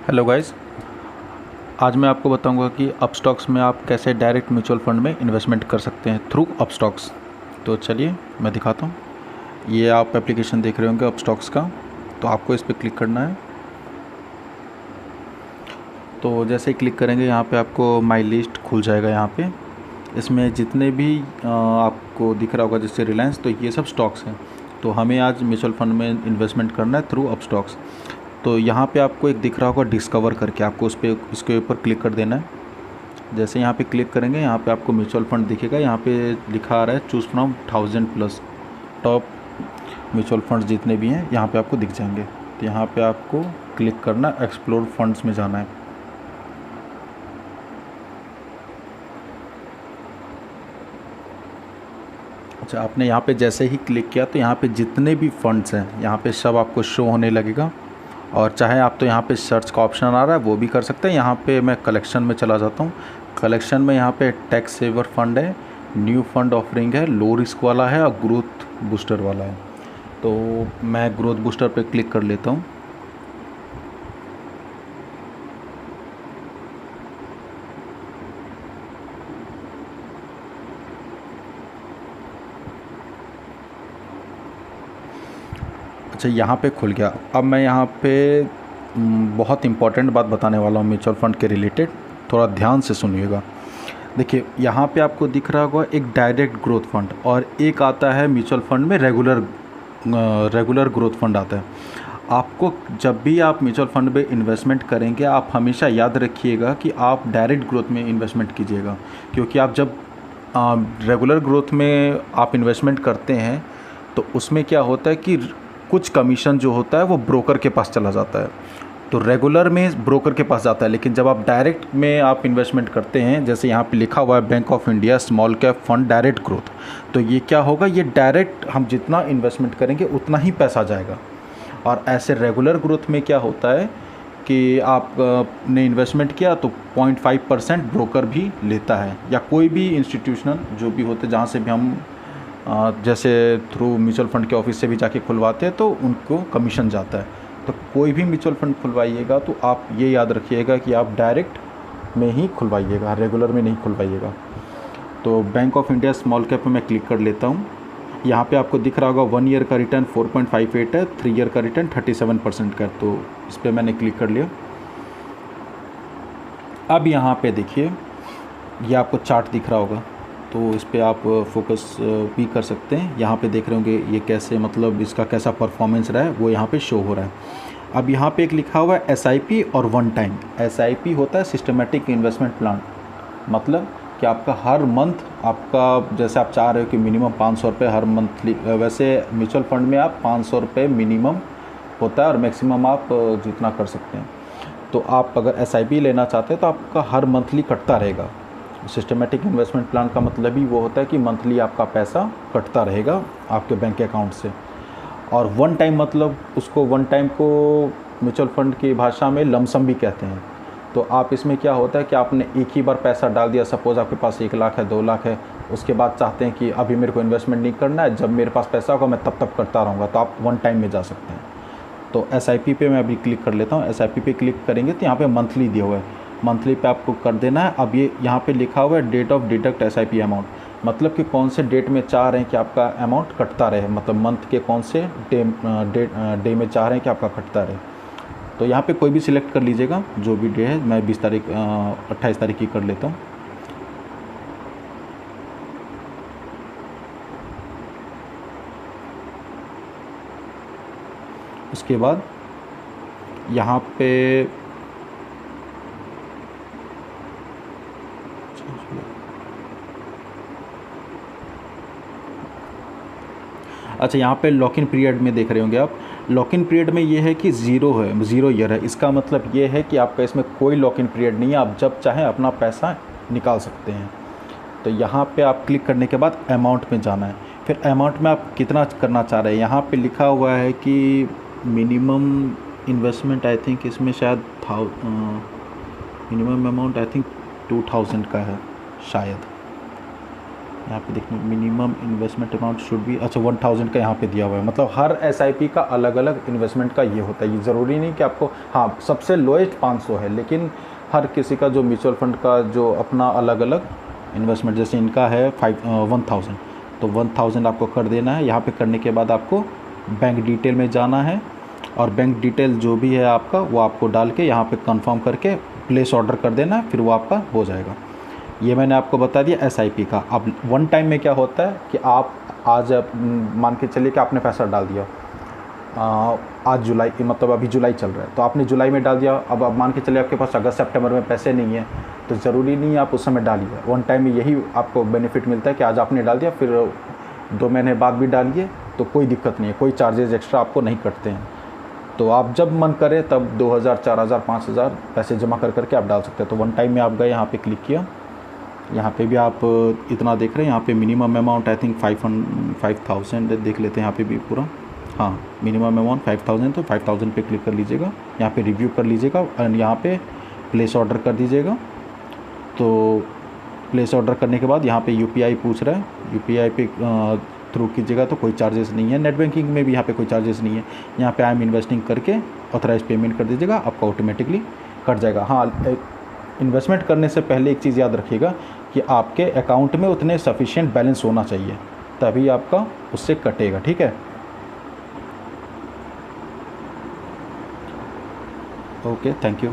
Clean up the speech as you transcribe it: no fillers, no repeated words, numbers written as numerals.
Hello guys. आज मैं आपको बताऊंगा कि अपस्टॉक्स में आप कैसे डायरेक्ट म्यूचुअल फंड में इन्वेस्टमेंट कर सकते हैं थ्रू अपस्टॉक्स। तो चलिए मैं दिखाता हूँ। ये आप एप्लीकेशन देख रहे होंगे अपस्टॉक्स का, तो आपको इस पर क्लिक करना है। तो जैसे ही क्लिक करेंगे यहाँ पे आपको माई लिस्ट खुल जाएगा। यहाँ पे इसमें जितने भी आपको दिख रहा होगा जैसे रिलायंस, तो ये सब स्टॉक्स हैं। तो हमें आज म्यूचुअल फंड में इन्वेस्टमेंट करना है थ्रू अपस्टॉक्स। तो यहाँ पे आपको एक दिख रहा होगा डिस्कवर करके, आपको उस पर इसके ऊपर क्लिक कर देना है। जैसे यहाँ पे क्लिक करेंगे यहाँ पे आपको म्यूचुअल फंड दिखेगा। यहाँ पे लिखा आ रहा है choose from 1000+ top mutual funds जितने भी हैं यहाँ पे आपको दिख जाएंगे। तो यहाँ पे आपको क्लिक करना, एक्सप्लोर फंड्स में जाना है। अच्छा, आपने यहाँ पे जैसे ही क्लिक किया तो यहाँ पे जितने भी फंड्स हैं यहाँ पे सब आपको शो होने लगेगा। और चाहे आप तो यहाँ पे सर्च का ऑप्शन आ रहा है वो भी कर सकते हैं। यहाँ पे मैं कलेक्शन में चला जाता हूँ। कलेक्शन में यहाँ पे टैक्स सेवर फंड है, न्यू फंड ऑफरिंग है, लो रिस्क वाला है और ग्रोथ बूस्टर वाला है। तो मैं ग्रोथ बूस्टर पे क्लिक कर लेता हूँ। अच्छा, यहाँ पे खुल गया। अब मैं यहाँ पे बहुत इंपॉर्टेंट बात बताने वाला हूँ म्यूचुअल फंड के रिलेटेड, थोड़ा ध्यान से सुनिएगा। देखिए यहाँ पे आपको दिख रहा होगा एक डायरेक्ट ग्रोथ फंड और एक आता है म्यूचुअल फंड में रेगुलर ग्रोथ फंड आता है। आपको जब भी आप म्यूचुअल फंड में इन्वेस्टमेंट करेंगे आप हमेशा याद रखिएगा कि आप डायरेक्ट ग्रोथ में इन्वेस्टमेंट कीजिएगा, क्योंकि आप जब रेगुलर ग्रोथ में आप इन्वेस्टमेंट करते हैं तो उसमें क्या होता है कि कुछ कमीशन जो होता है वो ब्रोकर के पास चला जाता है। तो रेगुलर में ब्रोकर के पास जाता है, लेकिन जब आप डायरेक्ट में आप इन्वेस्टमेंट करते हैं, जैसे यहाँ पे लिखा हुआ है bank of India small cap fund direct growth, तो ये क्या होगा, ये डायरेक्ट हम जितना इन्वेस्टमेंट करेंगे उतना ही पैसा जाएगा। और ऐसे रेगुलर ग्रोथ में क्या होता है कि आप ने इन्वेस्टमेंट किया तो 0.5% ब्रोकर भी लेता है, या कोई भी इंस्टीट्यूशनल जो भी होते जहाँ से भी हम जैसे थ्रू म्यूचुअल फंड के ऑफिस से भी जाके खुलवाते हैं तो उनको कमीशन जाता है। तो कोई भी म्यूचुअल फंड खुलवाइएगा तो आप ये याद रखिएगा कि आप डायरेक्ट में ही खुलवाइएगा, रेगुलर में नहीं खुलवाइएगा। तो bank of India small cap में मैं क्लिक कर लेता हूँ। यहाँ पे आपको दिख रहा होगा 1 ईयर का रिटर्न 4.58 है, 3 ईयर का रिटर्न 37% का, तो इस पर मैंने क्लिक कर लिया। अब यहाँ पे देखिए ये आपको चार्ट दिख रहा होगा, तो इस पर आप फोकस भी कर सकते हैं। यहाँ पे देख रहे होंगे ये कैसे, मतलब इसका कैसा परफॉर्मेंस रहा है वो यहाँ पे शो हो रहा है। अब यहाँ पे एक लिखा हुआ है SIP और वन टाइम। SIP होता है सिस्टमेटिक इन्वेस्टमेंट प्लान, मतलब कि आपका हर मंथ आपका, जैसे आप चाह रहे हो कि मिनिमम 500 रुपये हर मंथली, वैसे म्यूचुअल फंड में आप 500 रुपये मिनिमम होता है और मैक्सिमम आप जितना कर सकते हैं। तो आप अगर SIP लेना चाहते हैं तो आपका हर मंथली कटता रहेगा। सिस्टमेटिक इन्वेस्टमेंट प्लान का मतलब ही वो होता है कि मंथली आपका पैसा कटता रहेगा आपके बैंक अकाउंट से। और वन टाइम मतलब उसको, वन टाइम को म्यूचुअल फंड की भाषा में लमसम भी कहते हैं। तो आप इसमें क्या होता है कि आपने एक ही बार पैसा डाल दिया, सपोज़ आपके पास 1 लाख है, 2 लाख है, उसके बाद चाहते हैं कि अभी मेरे को इन्वेस्टमेंट नहीं करना है, जब मेरे पास पैसा होगा मैं तब करता रहूँगा, तो आप वन टाइम में जा सकते हैं। तो SIP पे मैं अभी क्लिक कर लेता हूँ। SIP पे क्लिक करेंगे तो यहाँ पे मंथली दिया हुआ है, मंथली पे आपको कर देना है। अब ये यहाँ पे लिखा हुआ है date of deduct SIP amount, मतलब कि कौन से डेट में चाह रहे हैं कि आपका अमाउंट कटता रहे, मतलब मंथ के कौन से डे में चाह रहे हैं कि आपका कटता रहे। तो यहाँ पे कोई भी सिलेक्ट कर लीजिएगा जो भी डे है। मैं 28 तारीख की कर लेता हूँ। उसके बाद यहाँ पे अच्छा, यहाँ पे लॉक इन पीरियड में देख रहे होंगे आप, लॉक इन पीरियड में ये है कि 0 ईयर है। इसका मतलब ये है कि आपका इसमें कोई लॉक इन पीरियड नहीं है, आप जब चाहें अपना पैसा निकाल सकते हैं। तो यहाँ पे आप क्लिक करने के बाद अमाउंट में जाना है। फिर अमाउंट में आप कितना करना चाह रहे हैं, यहाँ पे लिखा हुआ है कि मिनिमम इन्वेस्टमेंट आई थिंक इसमें शायद मिनिमम अमाउंट आई थिंक 2000 का है शायद। यहाँ पे देखिए minimum investment amount should be, अच्छा 1000 का यहाँ पे दिया हुआ है। मतलब हर एसआईपी का अलग अलग इन्वेस्टमेंट का ये होता है। ये ज़रूरी नहीं कि आपको, हाँ सबसे लोएस्ट 500 है, लेकिन हर किसी का जो म्यूचुअल फंड का जो अपना अलग अलग इन्वेस्टमेंट, जैसे इनका है 1000, तो 1000 आपको कर देना है। यहाँ पे करने के बाद आपको बैंक डिटेल में जाना है और बैंक डिटेल जो भी है आपका वो आपको डाल के यहाँ पे कंफर्म करके प्लेस ऑर्डर कर देना है, फिर वो आपका हो जाएगा। ये मैंने आपको बता दिया एसआईपी का। अब वन टाइम में क्या होता है कि आप आज मान के चलिए कि आपने पैसा डाल दिया, आज जुलाई, मतलब अभी जुलाई चल रहा है, तो आपने जुलाई में डाल दिया। अब आप मान के चलिए आपके पास अगस्त सितंबर में पैसे नहीं है, तो ज़रूरी नहीं है आप उस समय डालिए। वन टाइम में यही आपको बेनिफिट मिलता है कि आज आपने डाल दिया, फिर 2 महीने बाद भी डालिए तो कोई दिक्कत नहीं है, कोई चार्जेस एक्स्ट्रा आपको नहीं कटते हैं। तो आप जब मन करे तब 2000, 4000, 5000 पैसे जमा कर करके आप डाल सकते हैं। तो वन टाइम में आप गए, यहाँ पे क्लिक किया, यहाँ पे भी आप इतना देख रहे हैं। यहाँ पे मिनिमम अमाउंट आई थिंक 5000 देख लेते हैं यहाँ पे भी पूरा। हाँ, मिनिमम अमाउंट 5000, तो 5000 पे क्लिक कर लीजिएगा, यहाँ पे रिव्यू कर लीजिएगा और यहाँ पे प्लेस ऑर्डर कर दीजिएगा। तो प्लेस ऑर्डर करने के बाद यहाँ पे यूपीआई पूछ रहा है, यूपीआई पे थ्रू कीजिएगा तो कोई चार्जेस नहीं है। नेट बैंकिंग में भी यहाँ पे कोई चार्जेस नहीं है। यहाँ पे आई एम इन्वेस्टिंग करके ऑथराइज पेमेंट कर दीजिएगा, आपका ऑटोमेटिकली कट जाएगा। हाँ, इन्वेस्टमेंट करने से पहले एक चीज़ याद रखिएगा कि आपके अकाउंट में उतने सफिशिएंट बैलेंस होना चाहिए, तभी आपका उससे कटेगा, ठीक है। Okay, thank you.